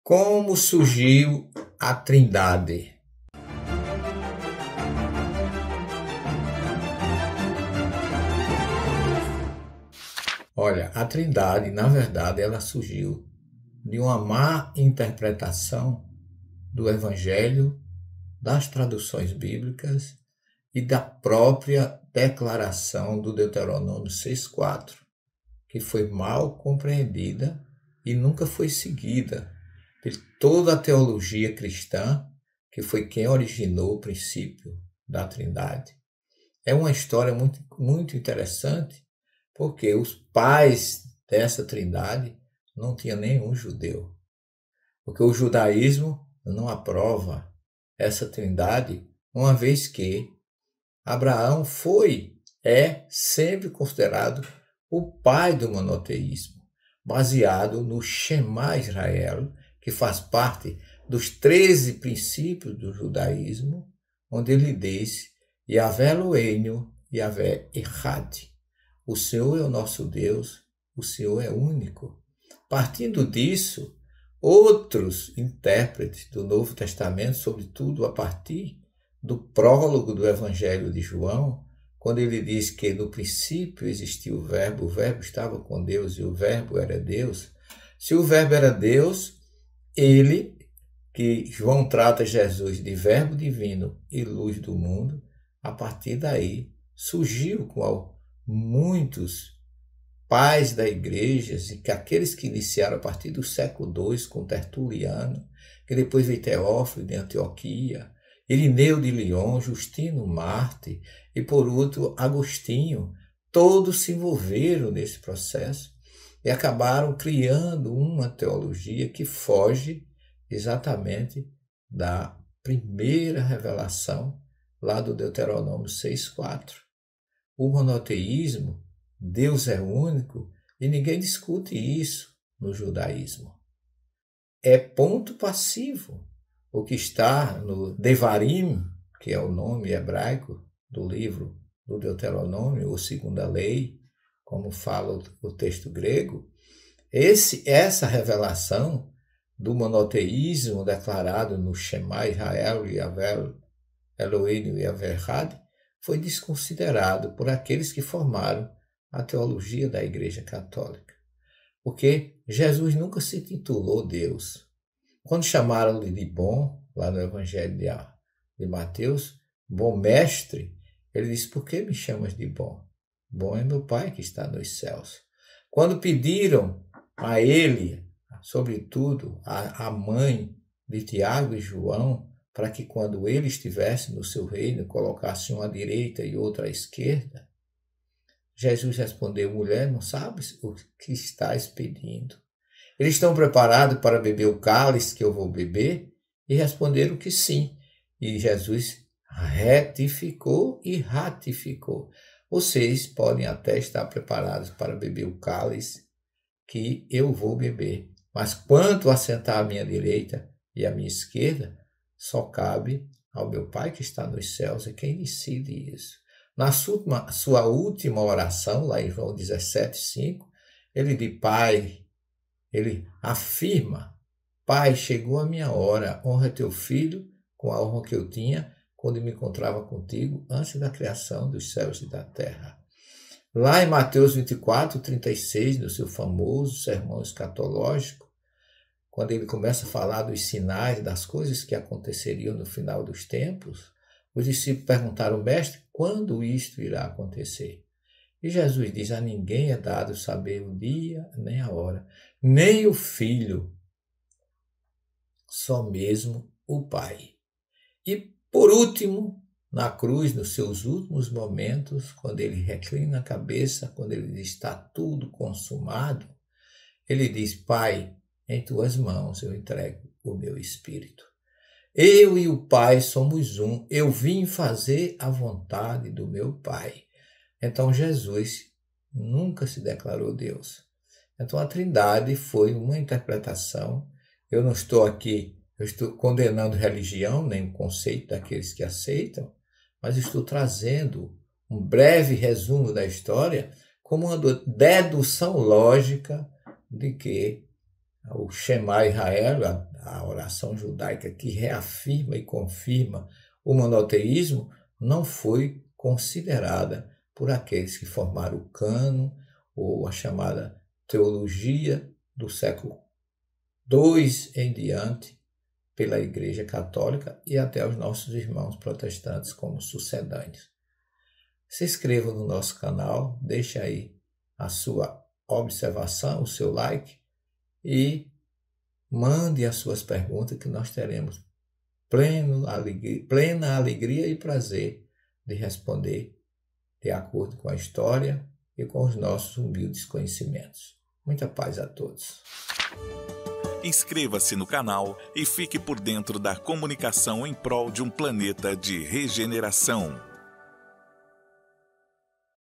Como surgiu a Trindade? Olha, a Trindade, na verdade, ela surgiu de uma má interpretação do Evangelho, das traduções bíblicas e da própria declaração do Deuteronômio 6,4, que foi mal compreendida e nunca foi seguida por toda a teologia cristã, que foi quem originou o princípio da Trindade. É uma história muito interessante, porque os pais dessa Trindade não tinham nenhum judeu, porque o judaísmo não aprova essa Trindade, uma vez que Abraão é sempre considerado o pai do monoteísmo, baseado no Shema Israel, que faz parte dos 13 princípios do judaísmo, onde ele diz: Yahvé Eloheinu, Yahvé Echad. O Senhor é o nosso Deus, o Senhor é único. Partindo disso, outros intérpretes do Novo Testamento, sobretudo a partir do prólogo do Evangelho de João, quando ele diz que no princípio existia o Verbo estava com Deus e o Verbo era Deus. Se o Verbo era Deus, que João trata Jesus de Verbo divino e luz do mundo, a partir daí surgiu com muitos pais da igreja, e que aqueles que iniciaram a partir do século II com Tertuliano, que depois veio Teófilo de Antioquia, Irineu de Lyon, Justino Marte e, por último, Agostinho, todos se envolveram nesse processo e acabaram criando uma teologia que foge exatamente da primeira revelação lá do Deuteronômio 6,4. O monoteísmo, Deus é único, e ninguém discute isso no judaísmo. É ponto passivo. O que está no Devarim, que é o nome hebraico do livro do Deuteronômio, ou Segunda Lei, como fala o texto grego, essa revelação do monoteísmo declarado no Shema Israel, Yahvé Eloheinu e Yahvé Echad, foi desconsiderado por aqueles que formaram a teologia da Igreja Católica. Porque Jesus nunca se intitulou Deus. Quando chamaram-lhe de bom, lá no Evangelho de Mateus, bom mestre, ele disse: por que me chamas de bom? Bom é meu Pai que está nos céus. Quando pediram a ele, sobretudo a mãe de Tiago e João, para que quando ele estivesse no seu reino, colocasse uma à direita e outra à esquerda, Jesus respondeu: mulher, não sabes o que estás pedindo? Eles estão preparados para beber o cálice que eu vou beber? E responderam que sim. E Jesus retificou e ratificou: vocês podem até estar preparados para beber o cálice que eu vou beber, mas quanto a sentar à minha direita e à minha esquerda, só cabe ao meu Pai que está nos céus, é quem decide isso. Na sua última oração, lá em João 17,5, ele diz: Pai, ele afirma: Pai, chegou a minha hora, honra teu filho com a honra que eu tinha quando me encontrava contigo antes da criação dos céus e da terra. Lá em Mateus 24,36, no seu famoso sermão escatológico, quando ele começa a falar dos sinais, das coisas que aconteceriam no final dos tempos, os discípulos perguntaram: mestre, quando isto irá acontecer? E Jesus diz: a ninguém é dado saber o dia nem a hora, nem o Filho, só mesmo o Pai. E, por último, na cruz, nos seus últimos momentos, quando ele reclina a cabeça, quando ele diz: está tudo consumado, ele diz: Pai, em tuas mãos eu entrego o meu espírito. Eu e o Pai somos um, eu vim fazer a vontade do meu Pai. Então Jesus nunca se declarou Deus. Então a Trindade foi uma interpretação. Eu não estou aqui, eu estou condenando religião, nem o conceito daqueles que aceitam, mas estou trazendo um breve resumo da história como uma dedução lógica de que o Shema Israel, a oração judaica que reafirma e confirma o monoteísmo, não foi considerada por aqueles que formaram o cânon, ou a chamada teologia do século II em diante, pela Igreja Católica e até os nossos irmãos protestantes como sucedâneos. Se inscreva no nosso canal, deixe aí a sua observação, o seu like e mande as suas perguntas que nós teremos plena alegria e prazer de responder de acordo com a história e com os nossos humildes conhecimentos. Muita paz a todos. Inscreva-se no canal e fique por dentro da comunicação em prol de um planeta de regeneração.